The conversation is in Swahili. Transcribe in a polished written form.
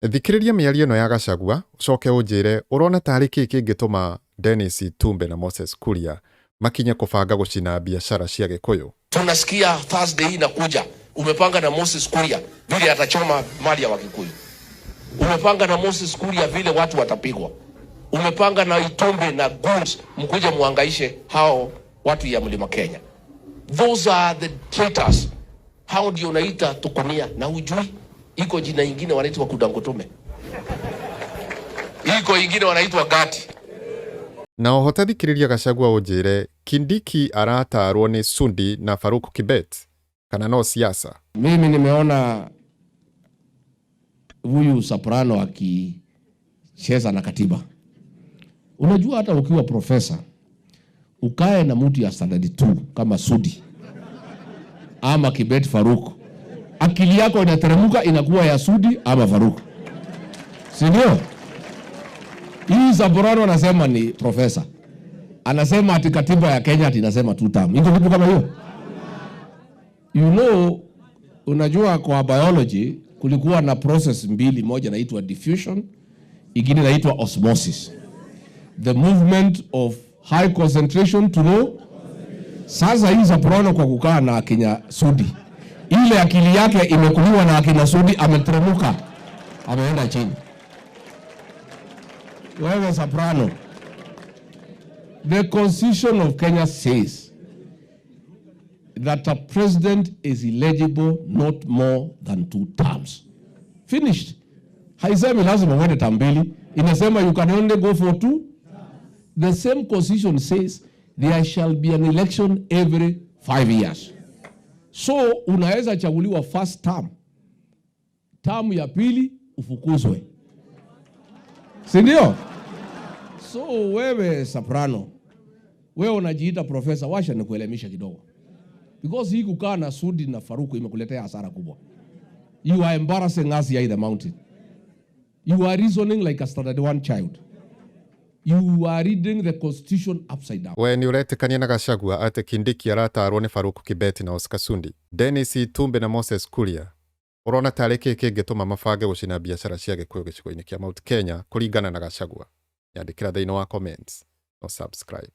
Thikiriria mĩario ĩno ya Gachagua ucoke unjire urona tarĩ kĩĩ kĩngĩtũma Dennis Itumbe na Moses Kuria makinye kubanga gucina biashara cia Gikuyu. Tunasikia Thursday inakuja, umepanga na Moses Kuria vile atachoma mali ya Wakikuyu. Umepanga na Moses Kuria vile watu watapigwa. Umepanga na Itumbe na goons mkuje muhangaishe hao watu ya Mlima Kenya. Those are the traitors. Hao ndio unaita tukonia na hujui iko jina ingine wanaitwa Kudangutume. Iko ingine wanaitwa Gati. Na oho thikiriria Gachagua unjire Kindiki aratarwo ni Sudi na Farouk Kibet kana no siasa. Mimi nimeona huyu Soprano akicheza na katiba. Unajua hata ukiwa profesa ukae na mtu ya standard 2 kama Sudi ama Kibet Farouk, akili yako inateremuka inakuwa ya Sudi ama Farouk. Si ndio? Hii Soprano anasema ni profesa. Anasema ati katiba ya Kenya ati inasema 2 term. Iko kitu kama hiyo? You know, unajua kwa biology kulikuwa na process mbili, moja inaitwa diffusion, ingine inaitwa osmosis. The movement of high concentration to low. Sasa hii Soprano kwa kukaa na akina Sudi, ile akili yake imekuliwa na akina Sudi, ametremuka, ameenda chini. Wewe Soprano, the constitution of Kenya says that a president is eligible not more than 2 terms. Finished. Haisemi lazima uende term mbili. Inasema you can only go for 2. The same constitution says there shall be an election every 5 years. So unaweza chaguliwa first term. Term ya pili ufukuzwe. Si ndio? So wewe Soprano, wewe unajiita profesa, washa nikuelemisha kidogo. Because hii kukaa na Sudi na Farouk imekuletea hasara kubwa. You are embarrassing us here in the mountain. You are reasoning like a standard 1 child. You are reading the constitution upside down. We ni uretikania na Gachagua ati Kindiki aratarwo ni Farouk Kibet na Oscar Sudi. Dennis Itumbe na Moses Kuria urona tarĩ kĩĩ kĩngĩtũma mabange gucina biashara cia Gikuyu gĩcigo-inĩ kĩa Mount Kenya kuringana na Gachagua. Yandĩkĩra thĩinĩ wa comments no subscribe.